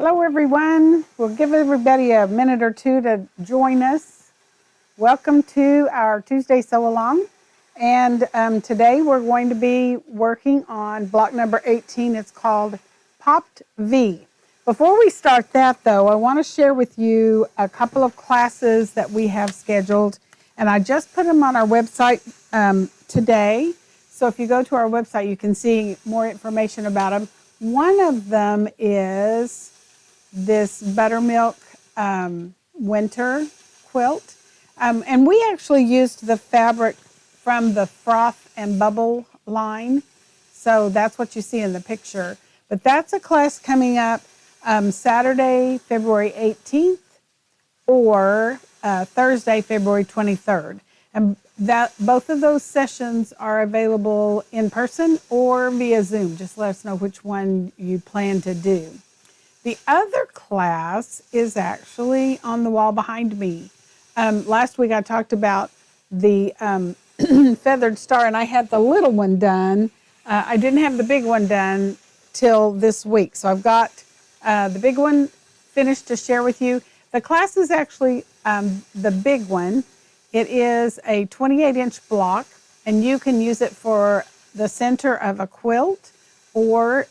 Hello, everyone. We'll give everybody a minute or two to join us. Welcome to our Tuesday Sew Along. And today we're going to be working on block number 18. It's called Popped V. Before we start that, though, I want to share with you a couple of classes that we have scheduled. And I just put them on our website today. So if you go to our website, you can see more information about them. One of them is this buttermilk winter quilt. And we actually used the fabric from the Froth and Bubble line. So that's what you see in the picture. But that's a class coming up Saturday, February 18th or Thursday, February 23rd. And both of those sessions are available in person or via Zoom. Just let us know which one you plan to do. The other class is actually on the wall behind me. Last week I talked about the feathered star, and I had the little one done. I didn't have the big one done till this week. So I've got the big one finished to share with you. The class is actually the big one. It is a 28-inch block, and you can use it for the center of a quilt, or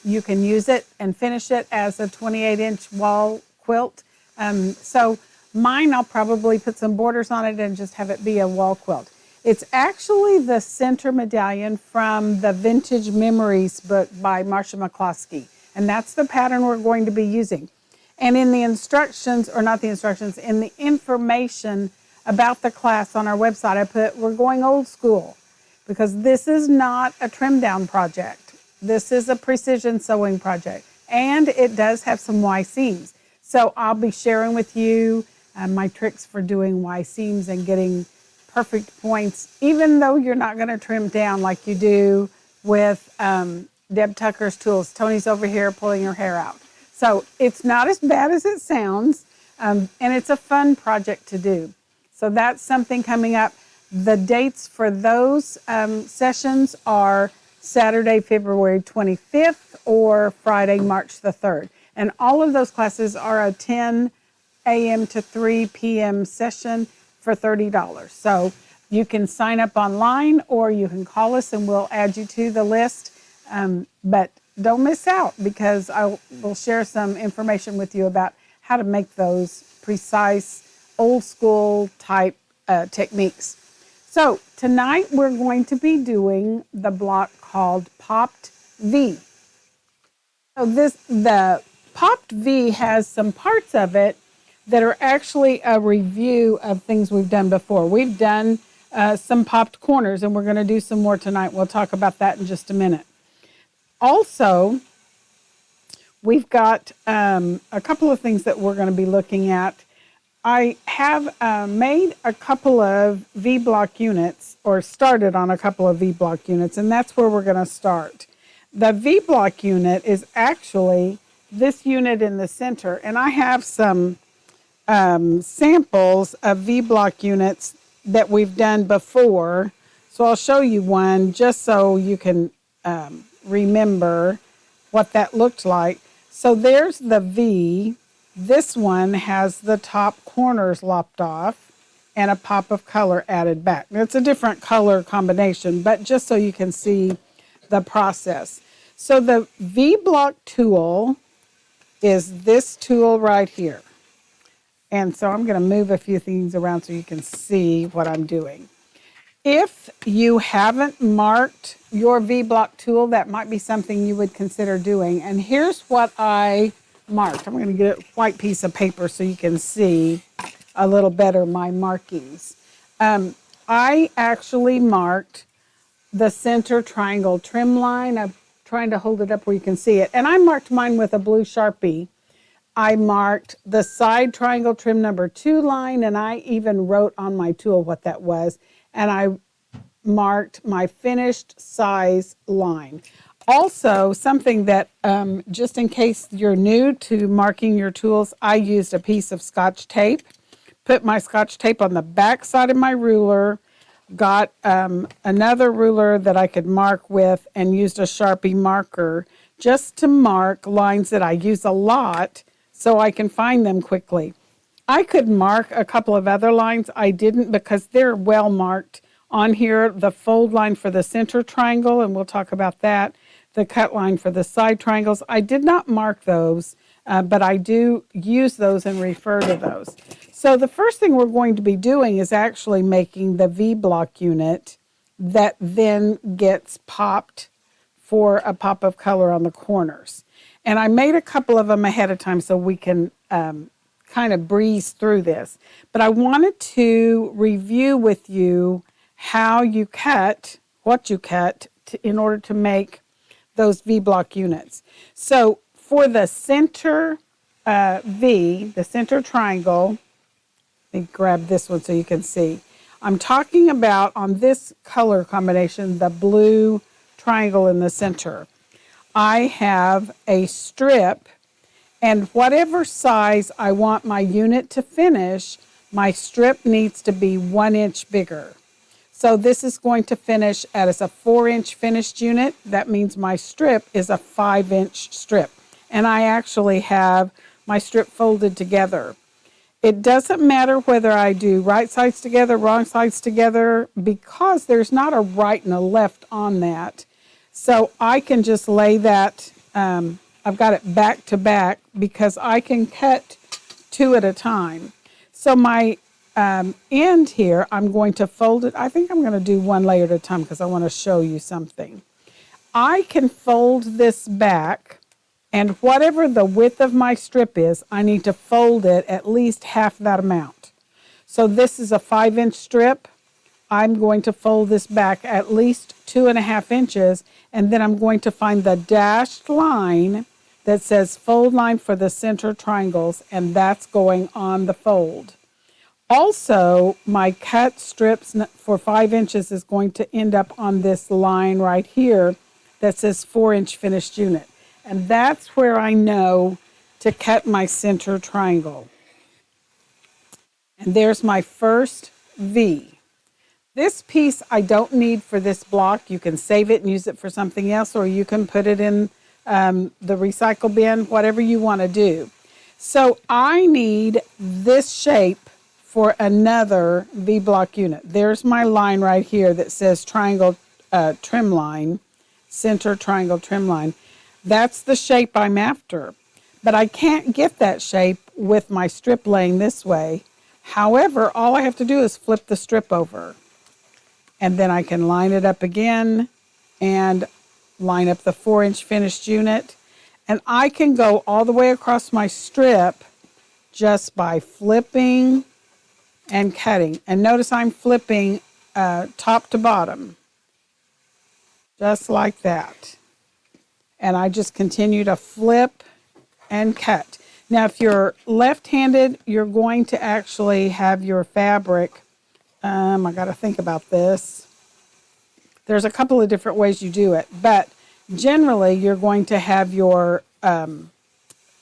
you can use it and finish it as a 28-inch wall quilt. So mine, I'll probably put some borders on it and just have it be a wall quilt. It's actually the center medallion from the Vintage Memories book by Marcia McCloskey, and that's the pattern we're going to be using. And in the instructions, or not the instructions, in the information about the class on our website, I put, we're going old school, because this is not a trim down project. This is a precision sewing project, and it does have some Y seams. So I'll be sharing with you my tricks for doing Y seams and getting perfect points, even though you're not going to trim down like you do with Deb Tucker's tools. Tony's over here pulling her hair out. So it's not as bad as it sounds, and it's a fun project to do. So that's something coming up. The dates for those sessions are Saturday, February 25th or Friday, March the 3rd. And all of those classes are a 10 a.m. to 3 p.m. session for $30. So you can sign up online or you can call us and we'll add you to the list. But don't miss out, because I will share some information with you about how to make those precise old school type techniques. So tonight we're going to be doing the block called Popped V. So the Popped V has some parts of it that are actually a review of things we've done before. We've done some popped corners, and we're going to do some more tonight. We'll talk about that in just a minute. Also, we've got a couple of things that we're going to be looking at. I have made a couple of V-block units, or started on a couple of V-block units, and that's where we're going to start. The V-block unit is actually this unit in the center, and I have some samples of V-block units that we've done before. So I'll show you one just so you can remember what that looked like. So there's the V. This one has the top corners lopped off and a pop of color added back. It's a different color combination, but just so you can see the process. So the V-block tool is this tool right here. And so I'm going to move a few things around so you can see what I'm doing. If you haven't marked your V-block tool, that might be something you would consider doing. And here's what I marked. I'm going to get a white piece of paper so you can see a little better my markings. I actually marked the center triangle trim line. I'm trying to hold it up where you can see it. And I marked mine with a blue Sharpie. I marked the side triangle trim number 2 line, and I even wrote on my tool what that was. And I marked my finished size line. Also, something that, just in case you're new to marking your tools, I used a piece of Scotch tape, put my Scotch tape on the back side of my ruler, got another ruler that I could mark with, and used a Sharpie marker just to mark lines that I use a lot so I can find them quickly. I could mark a couple of other lines. I didn't because they're well marked on here. The fold line for the center triangle, and we'll talk about that. The cut line for the side triangles. I did not mark those, but I do use those and refer to those. So the first thing we're going to be doing is actually making the V block unit that then gets popped for a pop of color on the corners. And I made a couple of them ahead of time so we can kind of breeze through this. But I wanted to review with you how you cut, what you cut in order to make those V block units. So for the center V, the center triangle, let me grab this one so you can see. I'm talking about on this color combination, the blue triangle in the center. I have a strip, and whatever size I want my unit to finish, my strip needs to be 1 inch bigger. So this is going to finish as a 4-inch finished unit. That means my strip is a 5-inch strip. And I actually have my strip folded together. It doesn't matter whether I do right sides together, wrong sides together, because there's not a right and a left on that. So I can just lay that, I've got it back to back because I can cut 2 at a time. So my end here, I'm going to fold it. I think I'm going to do 1 layer at a time because I want to show you something. I can fold this back, and whatever the width of my strip is, I need to fold it at least half that amount. So this is a 5-inch strip. I'm going to fold this back at least 2.5 inches, and then I'm going to find the dashed line that says fold line for the center triangles, and that's going on the fold. Also, my cut strips for 5 inches is going to end up on this line right here that says 4-inch finished unit. And that's where I know to cut my center triangle. And there's my first V. This piece I don't need for this block. You can save it and use it for something else, or you can put it in the recycle bin, whatever you want to do. So I need this shape for another V block unit. There's my line right here that says triangle trim line, center triangle trim line. That's the shape I'm after. But I can't get that shape with my strip laying this way. However, all I have to do is flip the strip over. And then I can line it up again and line up the 4-inch finished unit. And I can go all the way across my strip just by flipping and cutting. And notice I'm flipping top to bottom, just like that. And I just continue to flip and cut. Now, if you're left-handed, you're going to actually have your fabric. I got to think about this. There's a couple of different ways you do it, but generally you're going to have your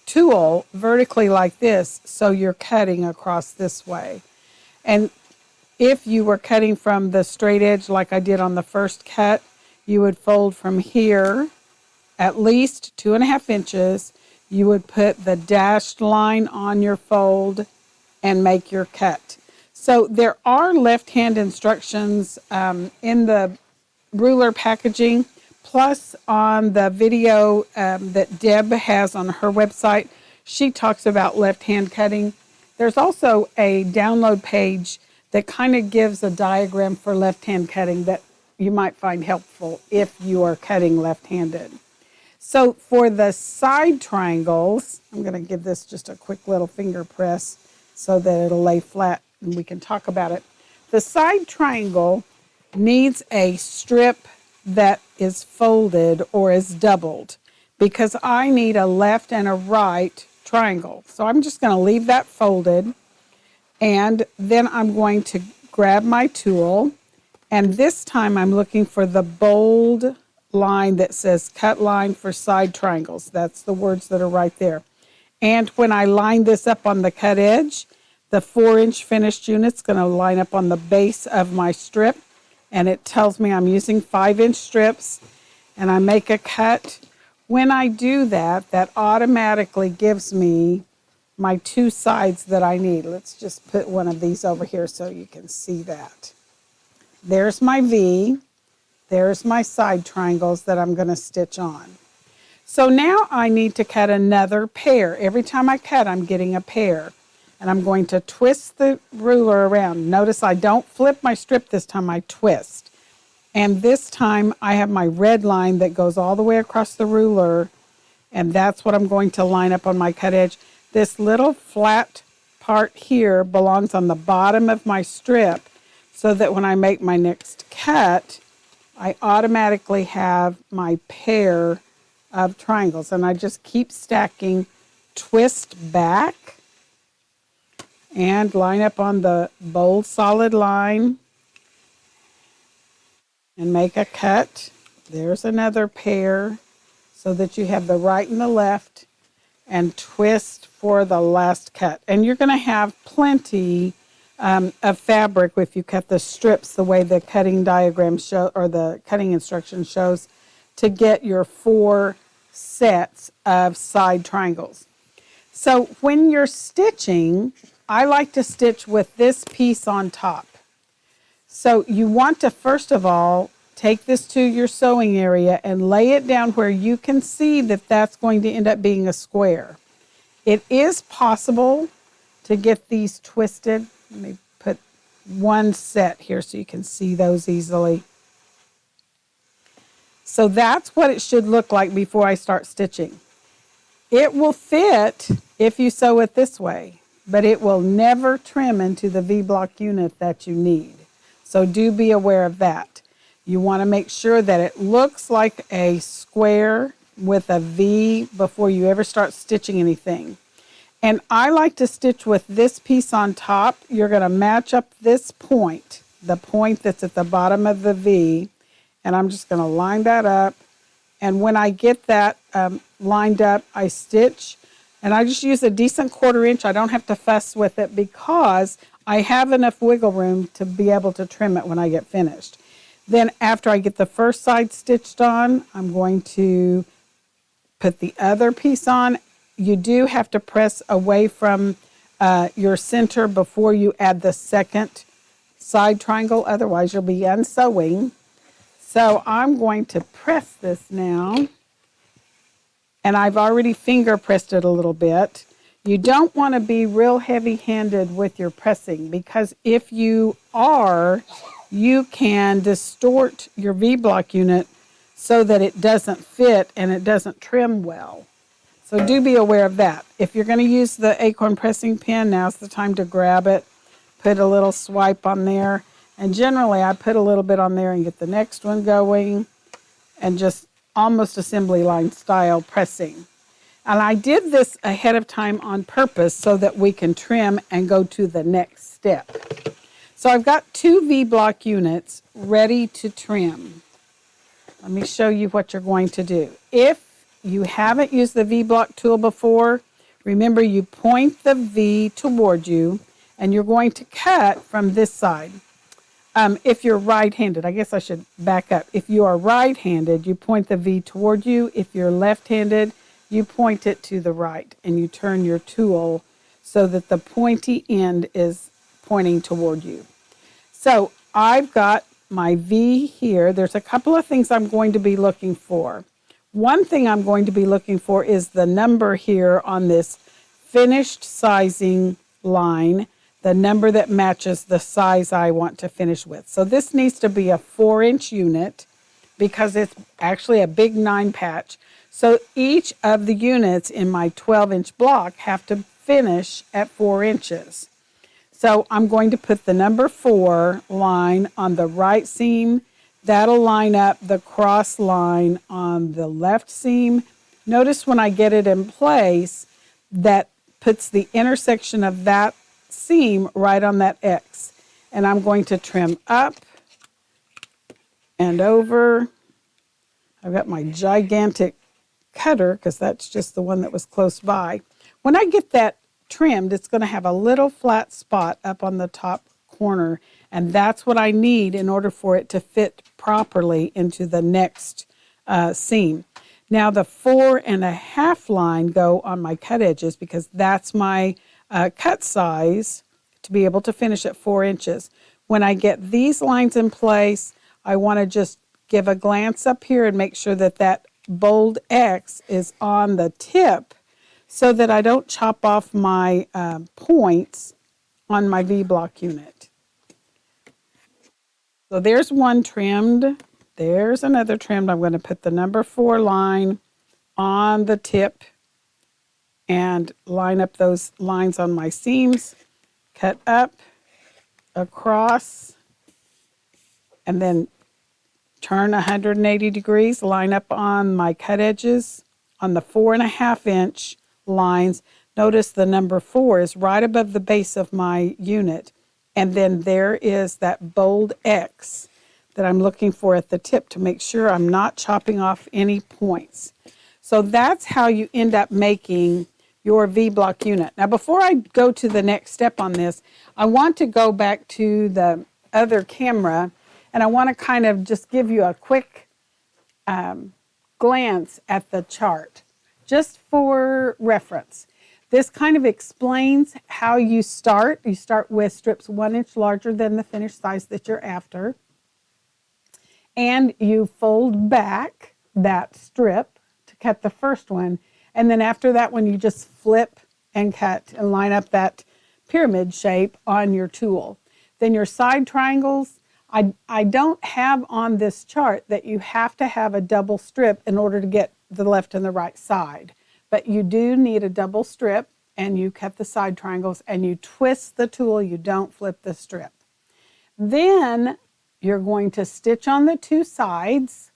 tool vertically like this, so you're cutting across this way. And if you were cutting from the straight edge like I did on the first cut, you would fold from here at least 2.5 inches. You would put the dashed line on your fold and make your cut. So there are left-hand instructions in the ruler packaging, plus on the video that Deb has on her website. She talks about left-hand cutting. There's also a download page that kind of gives a diagram for left-hand cutting that you might find helpful if you are cutting left-handed. So for the side triangles, I'm going to give this just a quick little finger press so that it'll lay flat and we can talk about it. The side triangle needs a strip that is folded or is doubled because I need a left and a right triangle. So I'm just going to leave that folded, and then I'm going to grab my tool, and this time I'm looking for the bold line that says cut line for side triangles. That's the words that are right there. And when I line this up on the cut edge, the 4-inch finished unit's going to line up on the base of my strip, and it tells me I'm using 5-inch strips, and I make a cut When I do that, that automatically gives me my two sides that I need. Let's just put one of these over here so you can see that. There's my V. There's my side triangles that I'm going to stitch on. So now I need to cut another pair. Every time I cut, I'm getting a pair. And I'm going to twist the ruler around. Notice I don't flip my strip this time, I twist. And this time I have my red line that goes all the way across the ruler, and that's what I'm going to line up on my cut edge. This little flat part here belongs on the bottom of my strip, so that when I make my next cut, I automatically have my pair of triangles. And I just keep stacking, twist back, and line up on the bold solid line and make a cut. There's another pair so that you have the right and the left, and twist for the last cut. And you're going to have plenty of fabric if you cut the strips the way the cutting diagram show, or the cutting instruction shows, to get your 4 sets of side triangles. So when you're stitching, I like to stitch with this piece on top. So you want to, first of all, take this to your sewing area and lay it down where you can see that that's going to end up being a square. It is possible to get these twisted. Let me put one set here so you can see those easily. So that's what it should look like before I start stitching. It will fit if you sew it this way, but it will never trim into the V-block unit that you need. So do be aware of that. You want to make sure that it looks like a square with a V before you ever start stitching anything. And I like to stitch with this piece on top. You're going to match up this point, the point that's at the bottom of the V, and I'm just going to line that up. And when I get that lined up, I stitch, and I just use a decent 1/4 inch. I don't have to fuss with it because I have enough wiggle room to be able to trim it when I get finished. Then after I get the first side stitched on, I'm going to put the other piece on. You do have to press away from your center before you add the second side triangle, otherwise you'll be unsewing. So I'm going to press this now, and I've already finger pressed it a little bit. You don't want to be real heavy-handed with your pressing, because if you are, you can distort your V-block unit so that it doesn't fit and it doesn't trim well. So do be aware of that. If you're going to use the acorn pressing pin, now's the time to grab it, put a little swipe on there. And generally, I put a little bit on there and get the next one going, and just almost assembly line style pressing. And I did this ahead of time on purpose so that we can trim and go to the next step. So I've got 2 V-block units ready to trim. Let me show you what you're going to do. If you haven't used the V-block tool before, remember you point the V toward you, and you're going to cut from this side. If you're right-handed, I guess I should back up. If you are right-handed, you point the V toward you. If you're left-handed, you point it to the right, and you turn your tool so that the pointy end is pointing toward you. So I've got my V here. There's a couple of things I'm going to be looking for. One thing I'm going to be looking for is the number here on this finished sizing line, the number that matches the size I want to finish with. So this needs to be a 4-inch unit because it's actually a big 9 patch. So each of the units in my 12-inch block have to finish at 4 inches. So I'm going to put the number 4 line on the right seam. That'll line up the cross line on the left seam. Notice when I get it in place, that puts the intersection of that seam right on that X. And I'm going to trim up and over. I've got my gigantic cutter because that's just the one that was close by. When I get that trimmed, it's going to have a little flat spot up on the top corner, and that's what I need in order for it to fit properly into the next seam. Now the 4.5 line go on my cut edges because that's my cut size to be able to finish at 4 inches. When I get these lines in place, I want to just give a glance up here and make sure that that bold X is on the tip so that I don't chop off my points on my V-block unit. So there's one trimmed. There's another trimmed. I'm going to put the number 4 line on the tip and line up those lines on my seams, cut up, across, and then turn 180 degrees, line up on my cut edges on the 4.5 inch lines. Notice the number 4 is right above the base of my unit. And then there is that bold X that I'm looking for at the tip to make sure I'm not chopping off any points. So that's how you end up making your V-block unit. Now, before I go to the next step on this, I want to go back to the other camera, and I want to kind of just give you a quick glance at the chart, just for reference. This kind of explains how you start. You start with strips 1 inch larger than the finished size that you're after. And you fold back that strip to cut the first one. And then after that one, you just flip and cut and line up that pyramid shape on your tool. Then your side triangles, I don't have on this chart that you have to have a double strip in order to get the left and the right side. But you do need a double strip, and you cut the side triangles and you twist the tool, you don't flip the strip. Then you're going to stitch on the 2 sides,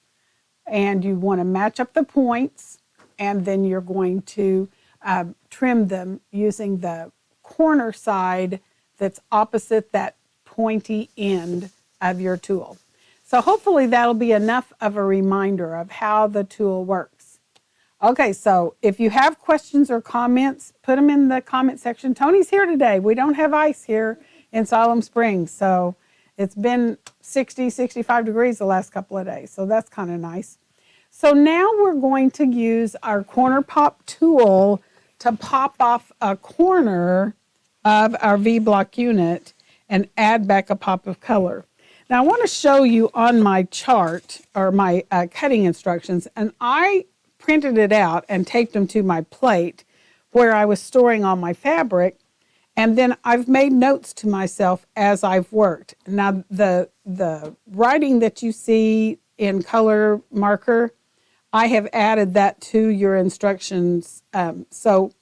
and you want to match up the points, and then you're going to trim them using the corner side that's opposite that pointy end of your tool. So hopefully that'll be enough of a reminder of how the tool works. Okay, so if you have questions or comments, put them in the comment section. Tony's here today. We don't have ice here in Siloam Springs, so it's been 60, 65 degrees the last couple of days, so that's kind of nice. So now we're going to use our corner pop tool to pop off a corner of our V-block unit and add back a pop of color. Now I want to show you on my chart, or my cutting instructions, and I printed it out and taped them to my plate where I was storing all my fabric, and then I've made notes to myself as I've worked. Now the writing that you see in color marker, I have added that to your instructions. So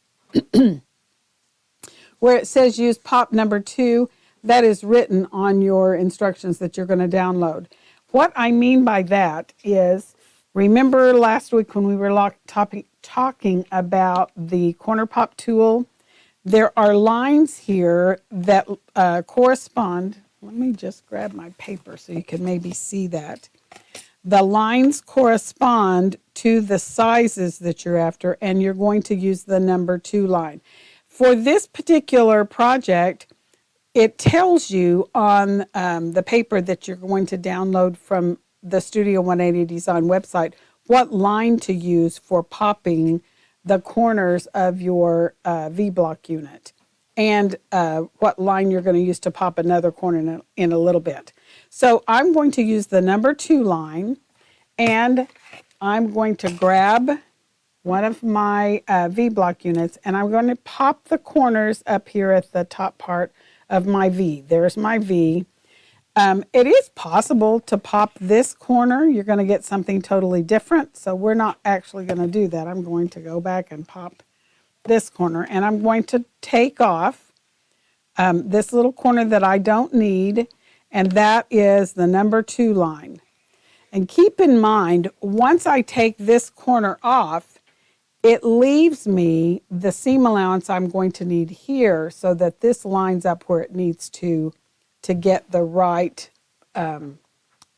where it says use pop number 2, that is written on your instructions that you're going to download. What I mean by that is, remember last week when we were talking about the corner pop tool? There are lines here that correspond. Let me just grab my paper so you can maybe see that. The lines correspond to the sizes that you're after, and you're going to use the number 2 line. For this particular project, it tells you on the paper that you're going to download from the Studio 180 Design website what line to use for popping the corners of your V-block unit, and what line you're going to use to pop another corner in a little bit. So I'm going to use the number 2 line, and I'm going to grab one of my V-block units, and I'm going to pop the corners up here at the top part of my V. There's my V. It is possible to pop this corner. You're going to get something totally different, so we're not actually going to do that. I'm going to go back and pop this corner, and I'm going to take off this little corner that I don't need, and that is the number 2 line. And keep in mind, once I take this corner off, it leaves me the seam allowance I'm going to need here so that this lines up where it needs to get the right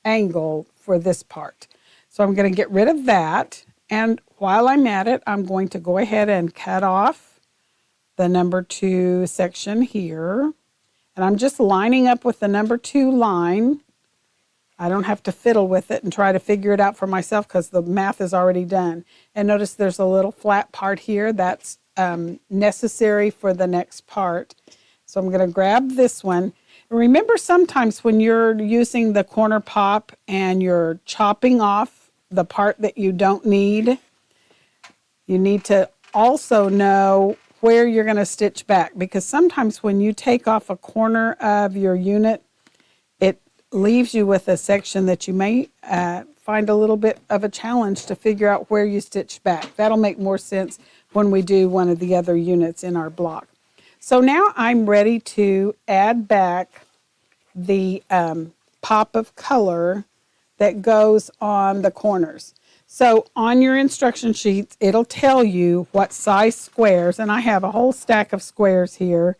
angle for this part. So I'm going to get rid of that, and while I'm at it, I'm going to go ahead and cut off the number 2 section here, and I'm just lining up with the number 2 line I don't have to fiddle with it and try to figure it out for myself because the math is already done. And notice there's a little flat part here that's necessary for the next part. So I'm going to grab this one. Remember, sometimes when you're using the corner pop and you're chopping off the part that you don't need, you need to also know where you're going to stitch back, because sometimes when you take off a corner of your unit, it leaves you with a section that you may find a little bit of a challenge to figure out where you stitch back. That'll make more sense when we do one of the other units in our block. So now I'm ready to add back the pop of color that goes on the corners. So on your instruction sheets, it'll tell you what size squares, and I have a whole stack of squares here.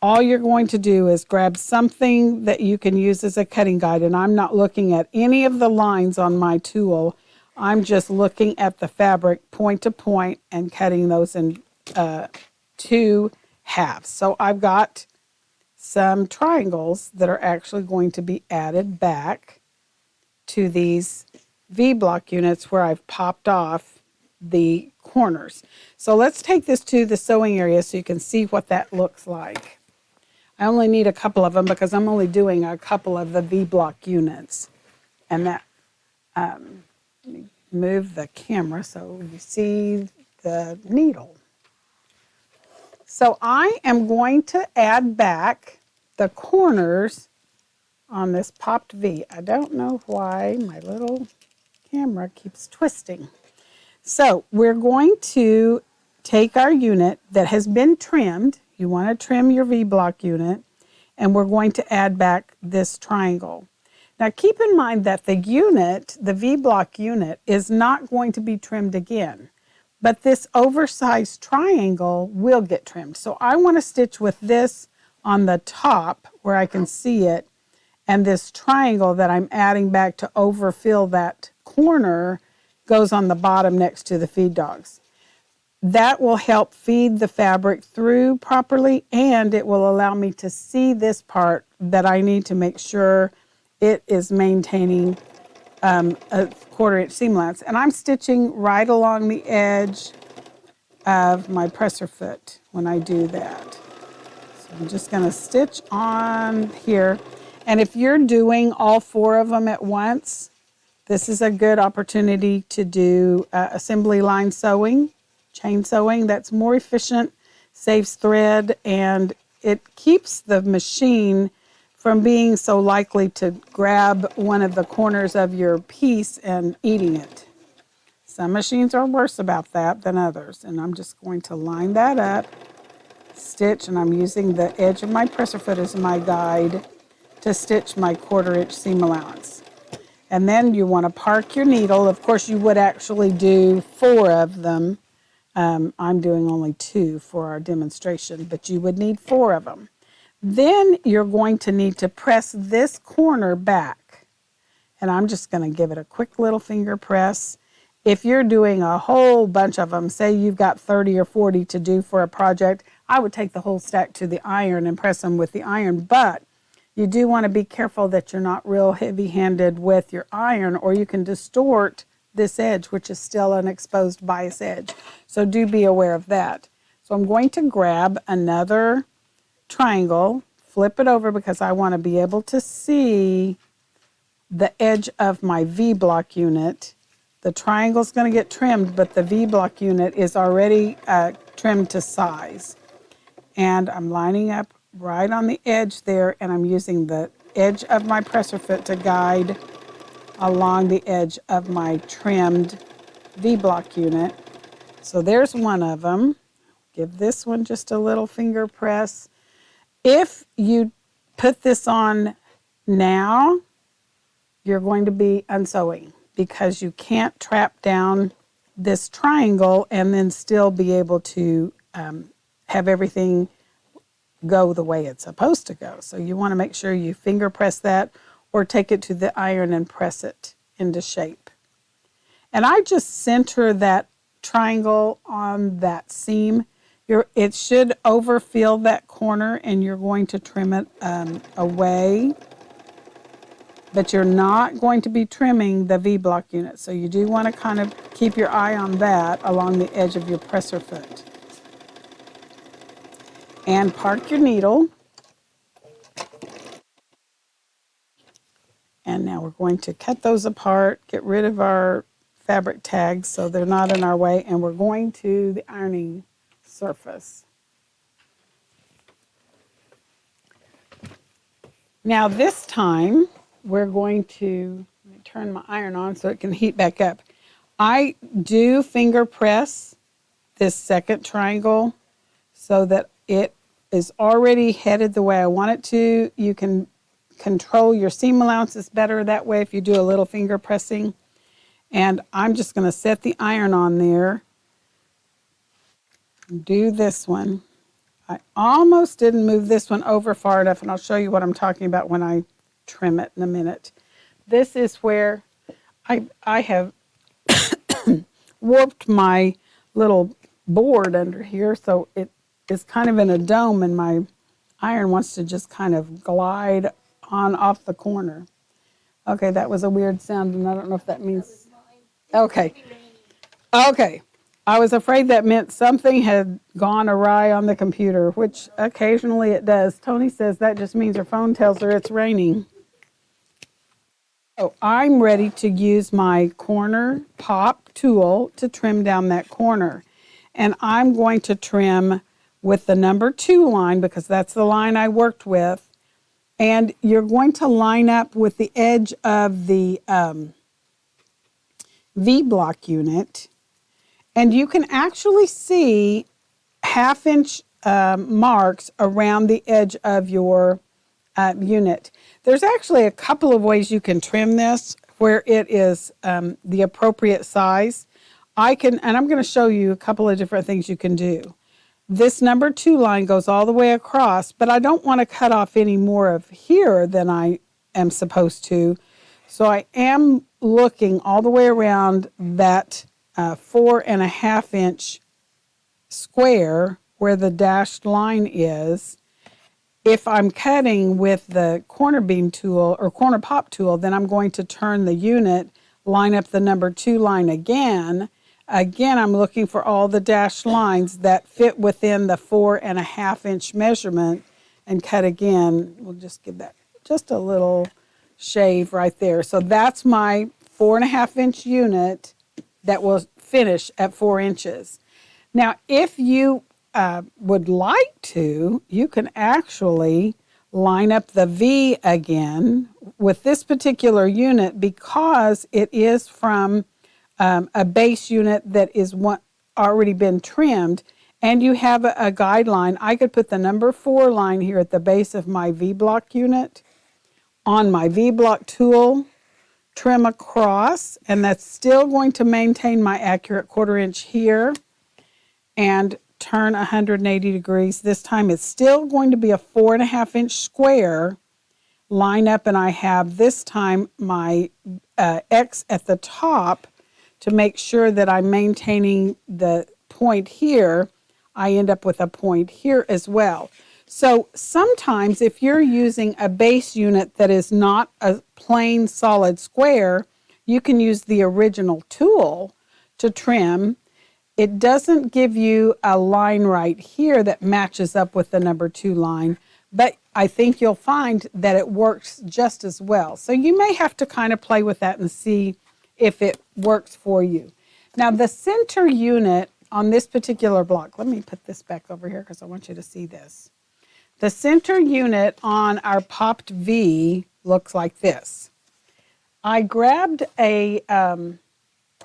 All you're going to do is grab something that you can use as a cutting guide, and I'm not looking at any of the lines on my tool. I'm just looking at the fabric point to point and cutting those in 2 halves. So I've got some triangles that are actually going to be added back to these V-block units where I've popped off the corners. So let's take this to the sewing area so you can see what that looks like. I only need a couple of them because I'm only doing a couple of the V-block units. And that, let me move the camera so you see the needle. So I am going to add back the corners on this popped V. I don't know why my little camera keeps twisting. So we're going to take our unit that has been trimmed. You want to trim your V-block unit, and we're going to add back this triangle. Now keep in mind that the unit, the V-block unit, is not going to be trimmed again, but this oversized triangle will get trimmed. So I want to stitch with this on the top where I can see it, and this triangle that I'm adding back to overfill that corner goes on the bottom next to the feed dogs. That will help feed the fabric through properly, and it will allow me to see this part that I need to make sure it is maintaining a 1/4 inch seam allowance. And I'm stitching right along the edge of my presser foot when I do that. So I'm just going to stitch on here. And if you're doing all 4 of them at once, this is a good opportunity to do assembly line sewing, chain sewing. That's more efficient, saves thread, and it keeps the machine from being so likely to grab one of the corners of your piece and eating it. Some machines are worse about that than others. And I'm just going to line that up, stitch, and I'm using the edge of my presser foot as my guide to stitch my 1/4 inch seam allowance. And then you want to park your needle. Of course, you would actually do 4 of them. I'm doing only 2 for our demonstration, but you would need 4 of them. Then you're going to need to press this corner back. And I'm just going to give it a quick little finger press. If you're doing a whole bunch of them, say you've got 30 or 40 to do for a project, I would take the whole stack to the iron and press them with the iron. But you do want to be careful that you're not real heavy-handed with your iron, or you can distort this edge, which is still an exposed bias edge. So do be aware of that. So I'm going to grab another triangle, flip it over because I want to be able to see the edge of my V-block unit. The triangle is going to get trimmed, but the V-block unit is already trimmed to size. And I'm lining up right on the edge there, and I'm using the edge of my presser foot to guide along the edge of my trimmed V-block unit. So there's one of them. Give this one just a little finger press. If you put this on now, you're going to be unsewing because you can't trap down this triangle and then still be able to have everything go the way it's supposed to go. So you want to make sure you finger press that or take it to the iron and press it into shape. And I just center that triangle on that seam. It should overfill that corner, and you're going to trim it away. but you're not going to be trimming the V-block unit. So you do want to kind of keep your eye on that along the edge of your presser foot. And park your needle. And now we're going to cut those apart, get rid of our fabric tags so they're not in our way, and we're going to the ironing surface. Now this time we're going to let me turn my iron on so it can heat back up. I do finger press this second triangle so that it is already headed the way I want it to. You can control your seam allowances better that way if you do a little finger pressing. And I'm just going to set the iron on there. Do this one. I almost didn't move this one over far enough, and I'll show you what I'm talking about when I trim it in a minute. This is where I have warped my little board under here, so it is kind of in a dome, and my iron wants to just kind of glide on off the corner. Okay, that was a weird sound, and I don't know if that means... Okay. Okay. I was afraid that meant something had gone awry on the computer, which occasionally it does. Tony says that just means her phone tells her it's raining. So I'm ready to use my corner pop tool to trim down that corner. And I'm going to trim with the number 2 line because that's the line I worked with. And you're going to line up with the edge of the V-block unit. And you can actually see 1/2 inch marks around the edge of your unit. There's actually a couple of ways you can trim this where it is the appropriate size. And I'm going to show you a couple of different things you can do. This number 2 line goes all the way across, but I don't want to cut off any more of here than I am supposed to. So I am looking all the way around that 4.5 inch square where the dashed line is. If I'm cutting with the corner beam tool or corner pop tool, then I'm going to turn the unit, line up the number 2 line again. Again, I'm looking for all the dashed lines that fit within the 4.5 inch measurement and cut again. We'll just give that just a little shave right there. So that's my 4.5 inch unit that will finish at 4 inches. Now, if you would like to, you can actually line up the V again with this particular unit because it is from a base unit that is already been trimmed, and you have a guideline. I could put the number 4 line here at the base of my V-block unit on my V-block tool, trim across, and that's still going to maintain my accurate 1/4 inch here, and turn 180 degrees. This time it's still going to be a 4.5 inch square. Line up, and I have this time my X at the top to make sure that I'm maintaining the point here. I end up with a point here as well. So sometimes if you're using a base unit that is not a plain solid square, you can use the original tool to trim. It doesn't give you a line right here that matches up with the number 2 line, but I think you'll find that it works just as well. So you may have to kind of play with that and see if it works for you. Now the center unit on this particular block, let me put this back over here because I want you to see this. The center unit on our popped V looks like this. I grabbed a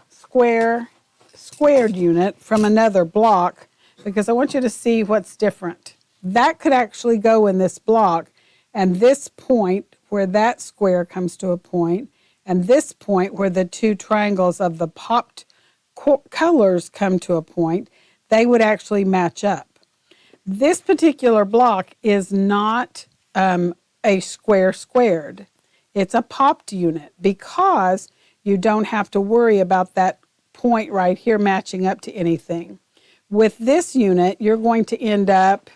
squared unit from another block because I want you to see what's different. That could actually go in this block, and this point where that square comes to a point, and this point where the 2 triangles of the popped colors come to a point, they would actually match up. This particular block is not a square squared. It's a popped unit because you don't have to worry about that point right here matching up to anything. With this unit, you're going to end up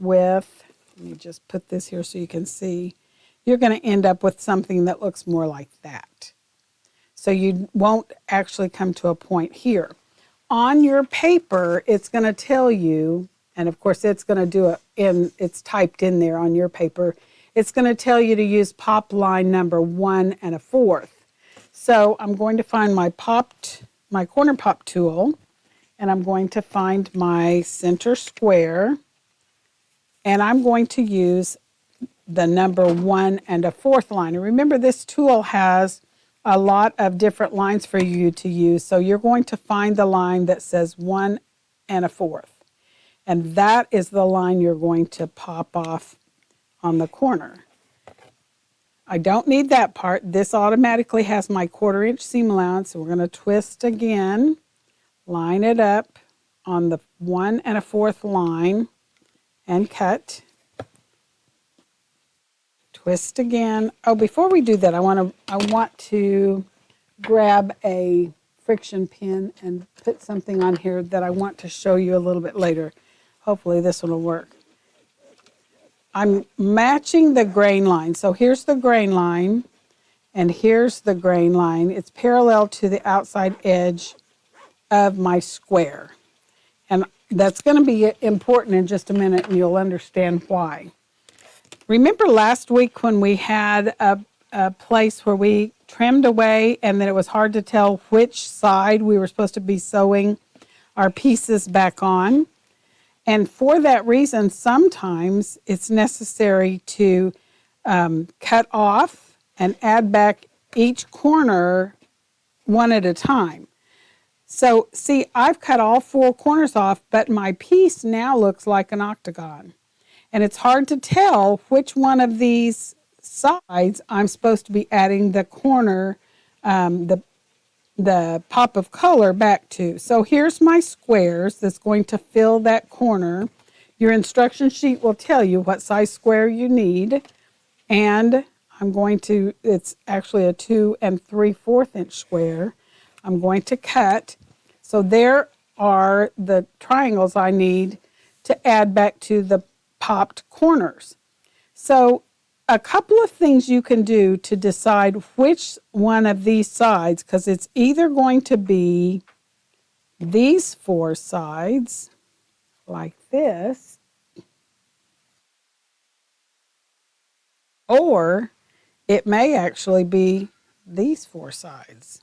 with, let me just put this here so you can see, you're going to end up with something that looks more like that. So you won't actually come to a point here. On your paper, it's going to tell you, and of course it's going to do it it's typed in there on your paper. It's going to tell you to use pop line number 1 1/4. So I'm going to find my corner pop tool, and I'm going to find my center square, and I'm going to use the number 1 1/4 line. And remember, this tool has a lot of different lines for you to use. So you're going to find the line that says 1 1/4. And that is the line you're going to pop off on the corner. I don't need that part. This automatically has my 1/4 inch seam allowance. So we're going to twist again, line it up on the 1 1/4 line and cut. Twist again. Oh, before we do that, I want to grab a friction pin and put something on here that I want to show you a little bit later. Hopefully this one will work. I'm matching the grain line. So here's the grain line, and here's the grain line. It's parallel to the outside edge of my square. And that's going to be important in just a minute, and you'll understand why. Remember last week when we had a place where we trimmed away and then it was hard to tell which side we were supposed to be sewing our pieces back on? And for that reason, sometimes it's necessary to cut off and add back each corner one at a time. So see, I've cut all 4 corners off, but my piece now looks like an octagon. And it's hard to tell which one of these sides I'm supposed to be adding the corner, the pop of color back to. So here's my squares that's going to fill that corner. Your instruction sheet will tell you what size square you need. And it's actually a 2 3/4 inch square. I'm going to cut. So there are the triangles I need to add back to the popped corners. So a couple of things you can do to decide which one of these sides, because it's either going to be these 4 sides like this, or it may actually be these 4 sides.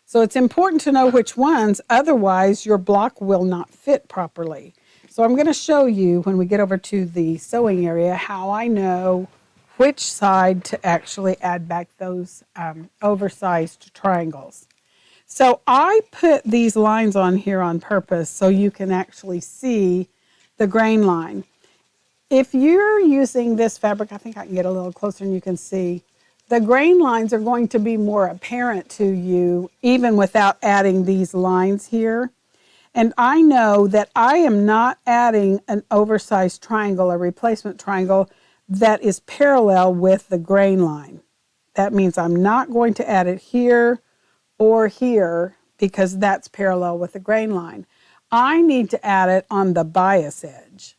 So it's important to know which ones, otherwise your block will not fit properly. So I'm going to show you when we get over to the sewing area how I know which side to actually add back those oversized triangles. So I put these lines on here on purpose so you can actually see the grain line. If you're using this fabric, I think I can get a little closer and you can see, the grain lines are going to be more apparent to you even without adding these lines here. And I know that I am not adding an oversized triangle, a replacement triangle that is parallel with the grain line. That means I'm not going to add it here or here because that's parallel with the grain line. I need to add it on the bias edge.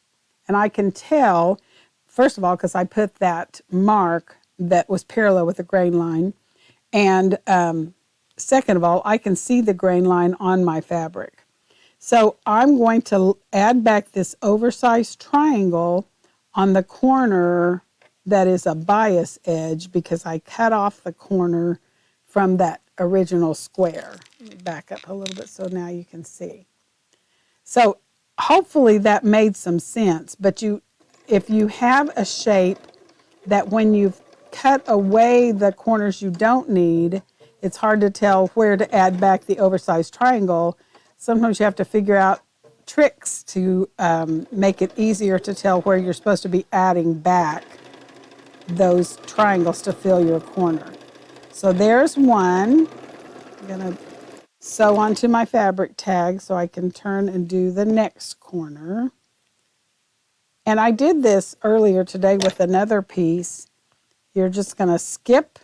And I can tell, first of all, because I put that mark that was parallel with the grain line. And second of all, I can see the grain line on my fabric. So I'm going to add back this oversized triangle on the corner that is a bias edge because I cut off the corner from that original square. Let me back up a little bit so now you can see. So hopefully that made some sense, but if you have a shape that when you've cut away the corners you don't need, it's hard to tell where to add back the oversized triangle. Sometimes you have to figure out tricks to make it easier to tell where you're supposed to be adding back those triangles to fill your corner. So there's one. I'm going to sew onto my fabric tag so I can turn and do the next corner. And I did this earlier today with another piece. You're just going to skip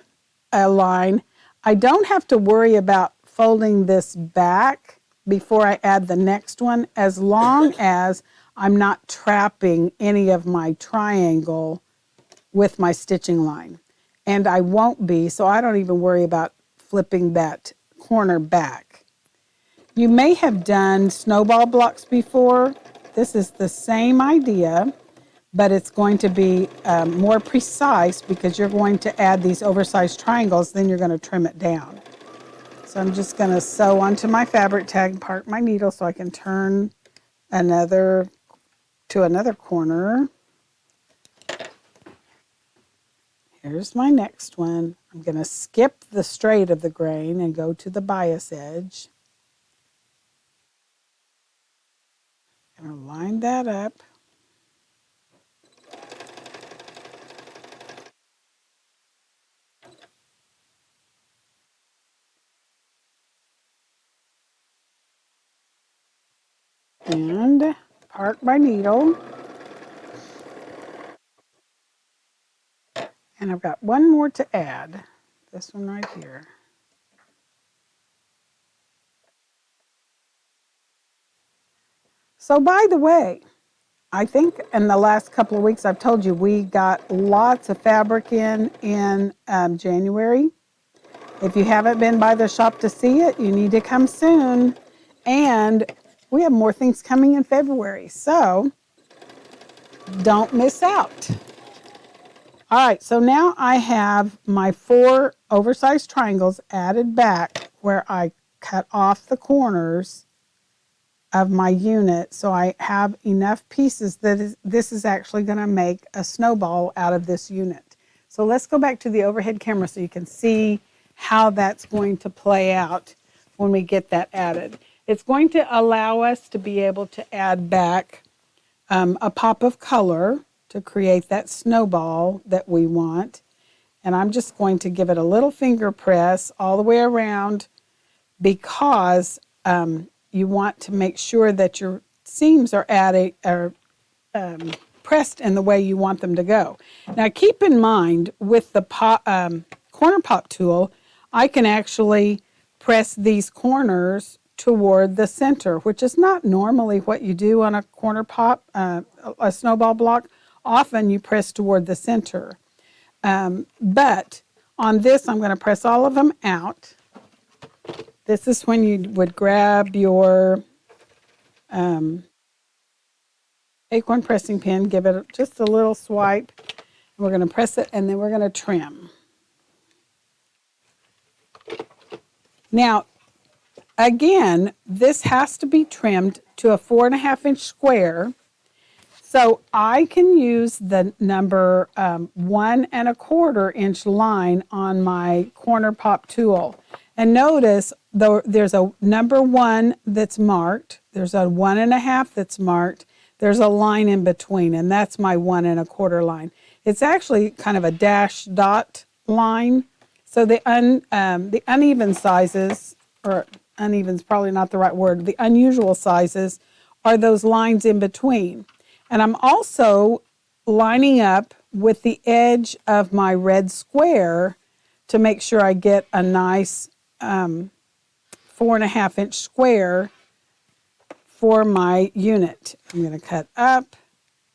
a line. I don't have to worry about folding this back before I add the next one, as long as I'm not trapping any of my triangle with my stitching line. and I won't be, so I don't even worry about flipping that corner back. You may have done snowball blocks before. This is the same idea, but it's going to be more precise because you're going to add these oversized triangles, then you're going to trim it down. So I'm just going to sew onto my fabric tag, park my needle so I can turn another to another corner. Here's my next one. I'm going to skip the straight of the grain and go to the bias edge. I'm going to line that up. And park my needle. And I've got one more to add. This one right here. So by the way, I think in the last couple of weeks I've told you we got lots of fabric in January. If you haven't been by the shop to see it, you need to come soon. And we have more things coming in February, so don't miss out. All right, so now I have my 4 oversized triangles added back where I cut off the corners of my unit, so I have enough pieces that this is actually going to make a snowball out of this unit. So let's go back to the overhead camera so you can see how that's going to play out when we get that added. It's going to allow us to be able to add back a pop of color to create that snowball that we want. And I'm just going to give it a little finger press all the way around because you want to make sure that your seams are pressed in the way you want them to go. Now keep in mind with the corner pop tool, I can actually press these corners toward the center, which is not normally what you do on a corner pop, a snowball block. Often you press toward the center. But on this, I'm going to press all of them out. This is when you would grab your acorn pressing pin, give it just a little swipe. And we're going to press it, and then we're going to trim. Now, again, this has to be trimmed to a 4.5-inch square. So I can use the number 1.25-inch line on my corner pop tool. And notice though there's a number 1 that's marked, there's a 1.5 that's marked, there's a line in between, and that's my 1.25 line. It's actually kind of a dash dot line. So the uneven sizes, or uneven is probably not the right word, the unusual sizes are those lines in between. And I'm also lining up with the edge of my red square to make sure I get a nice 4.5-inch square for my unit. I'm going to cut up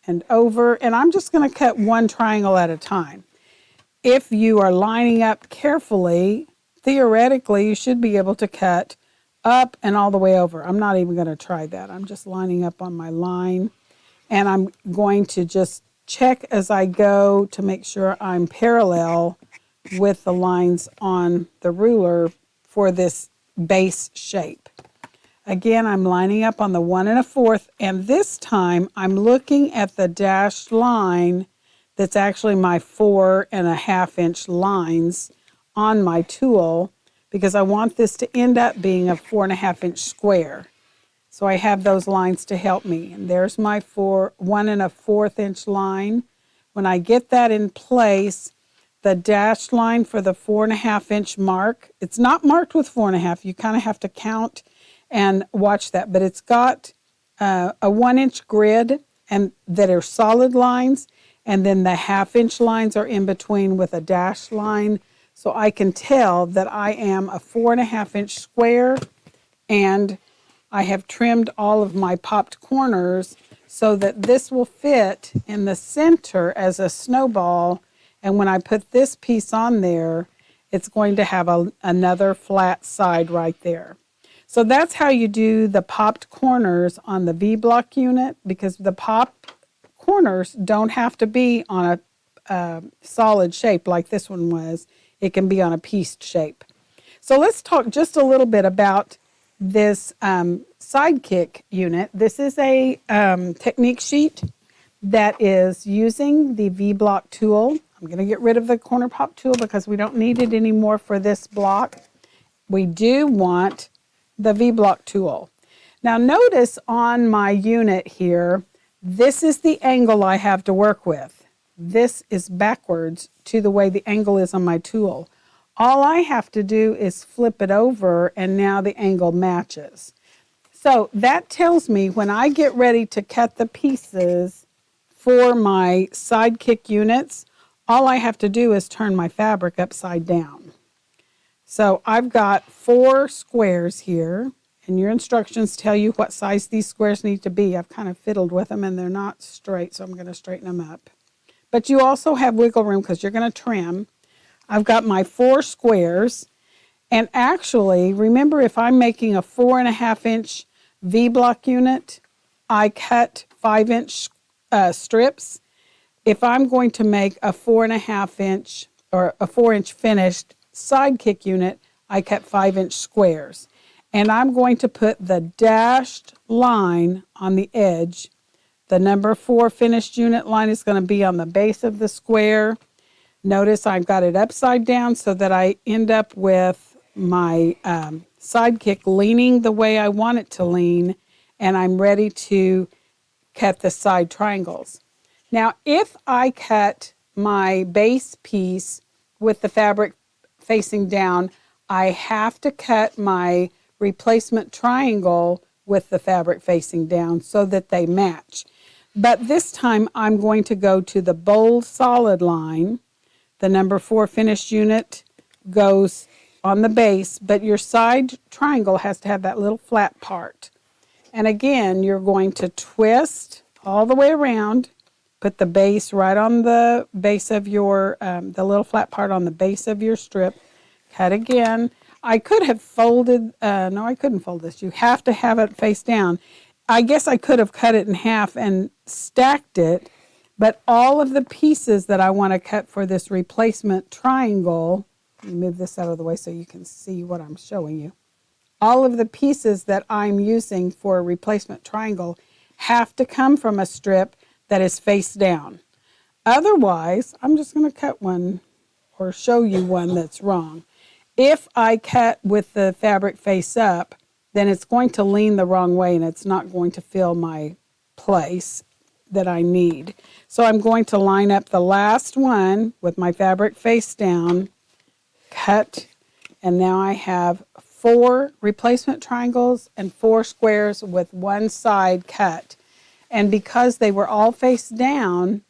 and over, and I'm just going to cut one triangle at a time. If you are lining up carefully, theoretically, you should be able to cut up and all the way over. I'm not even going to try that. I'm just lining up on my line, and I'm going to just check as I go to make sure I'm parallel with the lines on the ruler for this base shape. Again, I'm lining up on the 1.25, and this time I'm looking at the dashed line that's actually my 4.5-inch lines on my tool because I want this to end up being a 4.5-inch square. So I have those lines to help me. And there's my 1.25-inch line. When I get that in place, the dashed line for the 4.5-inch mark, it's not marked with 4.5. You kind of have to count and watch that. But it's got a 1-inch grid and that are solid lines. And then the 1/2-inch lines are in between with a dashed line. So I can tell that I am a 4.5-inch square, and I have trimmed all of my popped corners so that this will fit in the center as a snowball, And when I put this piece on there, it's going to have another flat side right there. So that's how you do the popped corners on the V-block unit, because the popped corners don't have to be on a solid shape like this one was. It can be on a pieced shape. So let's talk just a little bit about this sidekick unit. This is a technique sheet that is using the V-block tool. I'm going to get rid of the corner pop tool because we don't need it anymore for this block. We do want the V-block tool. Now notice on my unit here, this is the angle I have to work with. This is backwards to the way the angle is on my tool. All I have to do is flip it over and now the angle matches. So that tells me when I get ready to cut the pieces for my sidekick units, all I have to do is turn my fabric upside down. So I've got 4 squares here, and your instructions tell you what size these squares need to be. I've kind of fiddled with them and they're not straight, so I'm going to straighten them up. But you also have wiggle room because you're going to trim. I've got my 4 squares, and actually, remember, if I'm making a 4.5 inch V-block unit, I cut 5-inch strips. If I'm going to make a 4.5 inch or a 4-inch finished sidekick unit, I cut 5-inch squares. And I'm going to put the dashed line on the edge. The number 4 finished unit line is going to be on the base of the square. Notice I've got it upside down so that I end up with my sidekick leaning the way I want it to lean, and I'm ready to cut the side triangles. Now, if I cut my base piece with the fabric facing down, I have to cut my replacement triangle with the fabric facing down so that they match. But this time I'm going to go to the bold solid line. The number 4 finished unit goes on the base, but your side triangle has to have that little flat part. And again, you're going to twist all the way around, put the base right on the base of your, the little flat part on the base of your strip, cut again. I could have folded, no, I couldn't fold this. You have to have it face down. I guess I could have cut it in half and stacked it, but all of the pieces that I want to cut for this replacement triangle, let me move this out of the way so you can see what I'm showing you. All of the pieces that I'm using for a replacement triangle have to come from a strip that is face down. Otherwise, I'm just going to cut one or show you one that's wrong. If I cut with the fabric face up, then it's going to lean the wrong way and it's not going to fill my place that I need. So I'm going to line up the last one with my fabric face down, cut, and now I have 4 replacement triangles and 4 squares with one side cut. And because they were all face down,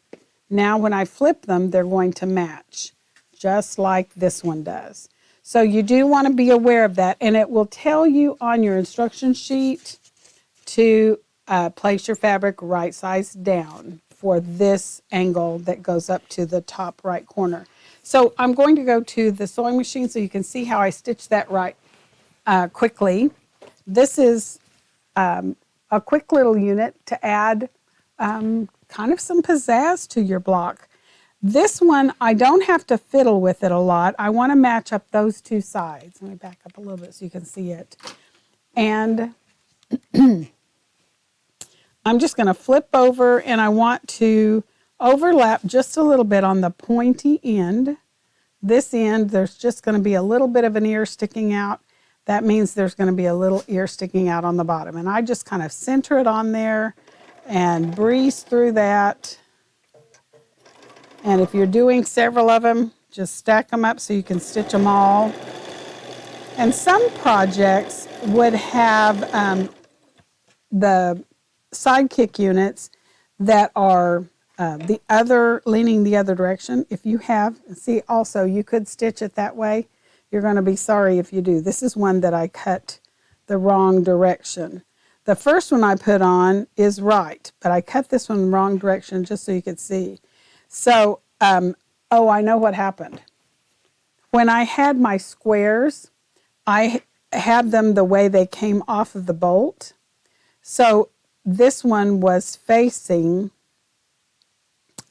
now when I flip them, they're going to match, just like this one does. So you do want to be aware of that, and it will tell you on your instruction sheet to place your fabric right size down for this angle that goes up to the top right corner. So I'm going to go to the sewing machine so you can see how I stitch that right quickly. This is a quick little unit to add kind of some pizzazz to your block. This one, I don't have to fiddle with it a lot. I want to match up those 2 sides. Let me back up a little bit so you can see it. And I'm just going to flip over, and I want to overlap just a little bit on the pointy end. This end, there's just going to be a little bit of an ear sticking out. That means there's going to be a little ear sticking out on the bottom. And I just kind of center it on there and breeze through that. And if you're doing several of them, just stack them up so you can stitch them all. And some projects would have the sidekick units that are leaning the other direction. If you have, see also you could stitch it that way. You're going to be sorry if you do. This is one that I cut the wrong direction. The first one I put on is right, but I cut this one wrong direction just so you could see. So Oh, I know what happened. When I had my squares, I had them the way they came off of the bolt. So this one was facing,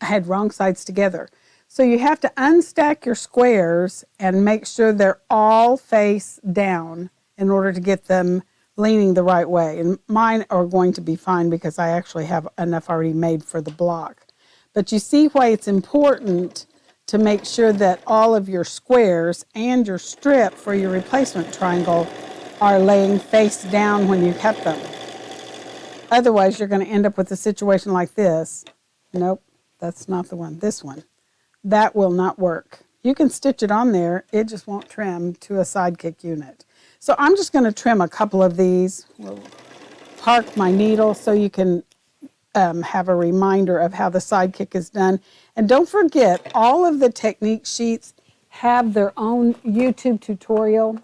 I had wrong sides together. So you have to unstack your squares and make sure they're all face down in order to get them leaning the right way. And mine are going to be fine because I actually have enough already made for the block. But you see why it's important to make sure that all of your squares and your strip for your replacement triangle are laying face down when you cut them. Otherwise, you're going to end up with a situation like this. Nope, that's not the one. This one. That will not work. You can stitch it on there. It just won't trim to a sidekick unit. So I'm just going to trim a couple of these. We'll park my needle so you can have a reminder of how the sidekick is done. And don't forget, all of the technique sheets have their own YouTube tutorial.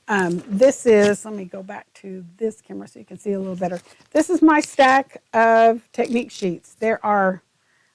This is, let me go back to this camera so you can see a little better. This is my stack of technique sheets. There are,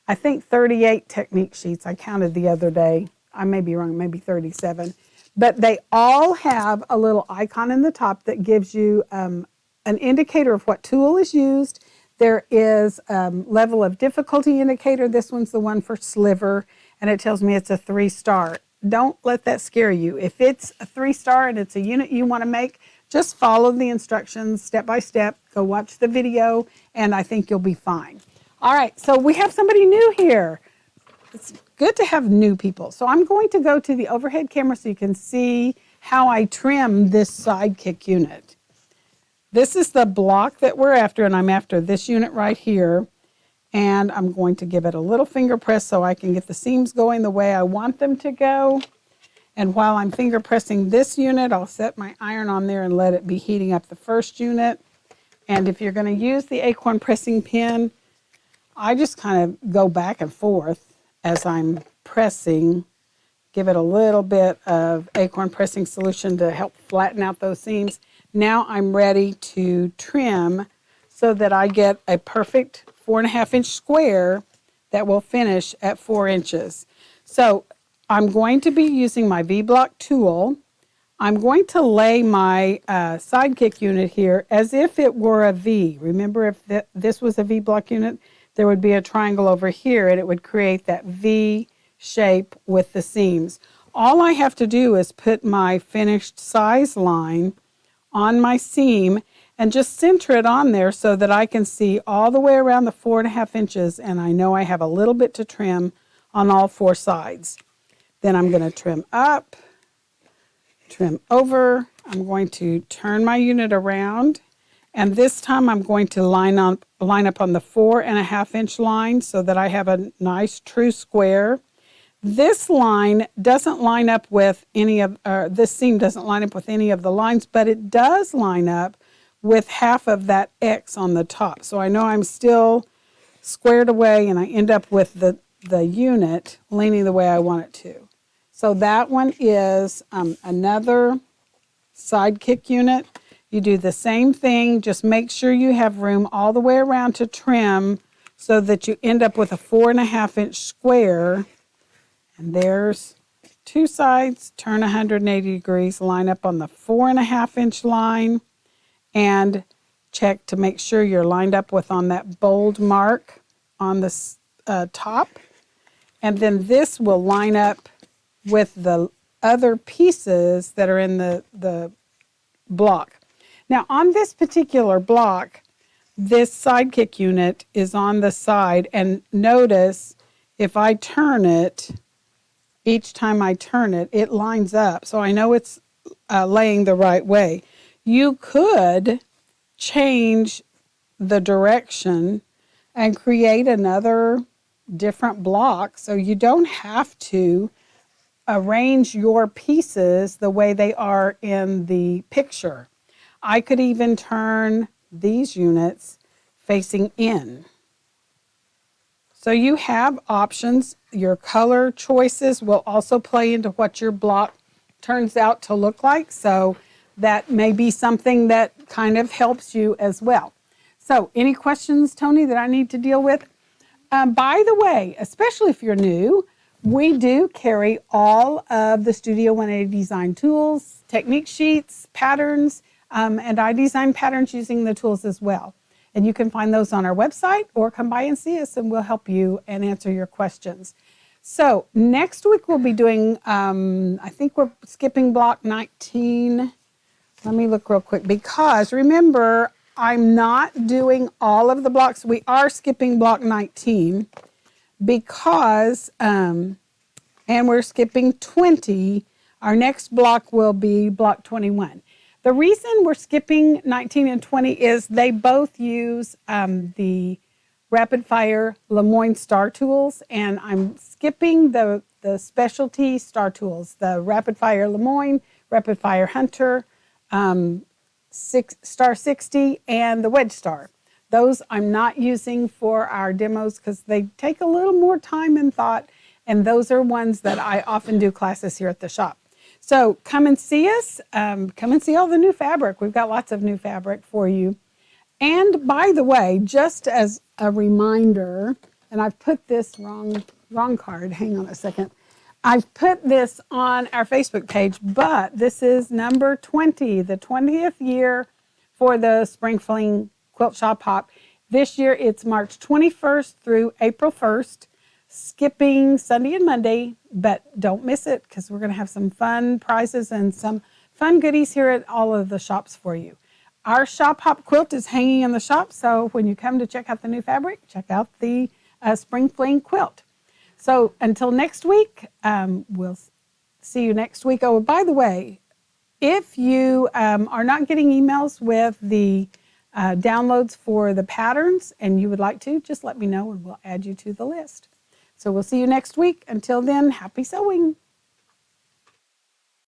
I think, 38 technique sheets. I counted the other day. I may be wrong, maybe 37. But they all have a little icon in the top that gives you an indicator of what tool is used. There is level of difficulty indicator. This one's the one for sliver, and it tells me it's a 3-star. Don't let that scare you. If it's a 3-star and it's a unit you want to make, just follow the instructions step by step. Go watch the video, and I think you'll be fine. All right, so we have somebody new here. It's good to have new people. So I'm going to go to the overhead camera so you can see how I trim this sidekick unit. This is the block that we're after, and I'm after this unit right here. And I'm going to give it a little finger press so I can get the seams going the way I want them to go. And while I'm finger pressing this unit, I'll set my iron on there and let it be heating up the first unit. And if you're going to use the acorn pressing pin, I just kind of go back and forth as I'm pressing. Give it a little bit of acorn pressing solution to help flatten out those seams. Now I'm ready to trim so that I get a perfect 4.5-inch square that will finish at 4 inches. So I'm going to be using my V-block tool. I'm going to lay my sidekick unit here as if it were a V. Remember, if this was a V-block unit, there would be a triangle over here and it would create that V shape with the seams. All I have to do is put my finished size line on my seam and just center it on there so that I can see all the way around the 4.5 inches, and I know I have a little bit to trim on all 4 sides. Then I'm going to trim up, trim over. I'm going to turn my unit around, and this time I'm going to line up on the 4.5-inch line so that I have a nice true square. This line doesn't line up with any of, this seam doesn't line up with any of the lines, but it does line up with half of that X on the top. So I know I'm still squared away and I end up with the unit leaning the way I want it to. So that one is another sidekick unit. You do the same thing, just make sure you have room all the way around to trim so that you end up with a 4.5-inch square. And there's 2 sides, turn 180 degrees, line up on the 4.5-inch line, and check to make sure you're lined up with on that bold mark on the top. And then this will line up with the other pieces that are in the block. Now on this particular block, this sidekick unit is on the side, and notice if I turn it, each time I turn it, it lines up. So I know it's laying the right way. You could change the direction and create another different block so you don't have to arrange your pieces the way they are in the picture. I could even turn these units facing in. So you have options. Your color choices will also play into what your block turns out to look like. So that may be something that kind of helps you as well. So any questions, Tony, that I need to deal with? By the way, especially if you're new, We do carry all of the Studio 180 design tools, technique sheets, patterns, and I design patterns using the tools as well. And you can find those on our website or come by and see us and we'll help you and answer your questions. So next week we'll be doing, I think we're skipping block 19. Let me look real quick because remember, I'm not doing all of the blocks. We are skipping block 19 because, and we're skipping 20. Our next block will be block 21. The reason we're skipping 19 and 20 is they both use the rapid fire Lemoyne star tools, and I'm skipping the specialty star tools, the rapid fire Lemoyne, rapid fire Hunter, star 60, and the wedge star. Those I'm not using for our demos because they take a little more time and thought, and those are ones that I often do classes here at the shop. So come and see us. Come and see all the new fabric. We've got lots of new fabric for you. And by the way, just as a reminder, and I've put this wrong card. Hang on a second. I've put this on our Facebook page, but this is number 20, the 20th year for the Spring Fling Quilt Shop Hop. This year it's March 21st through April 1st, skipping Sunday and Monday, but don't miss it because we're going to have some fun prizes and some fun goodies here at all of the shops for you. Our Shop Hop quilt is hanging in the shop, so when you come to check out the new fabric, check out the Spring Fling quilt. So until next week, we'll see you next week. Oh, by the way, if you are not getting emails with the downloads for the patterns and you would like to, just let me know and we'll add you to the list. So we'll see you next week. Until then, happy sewing.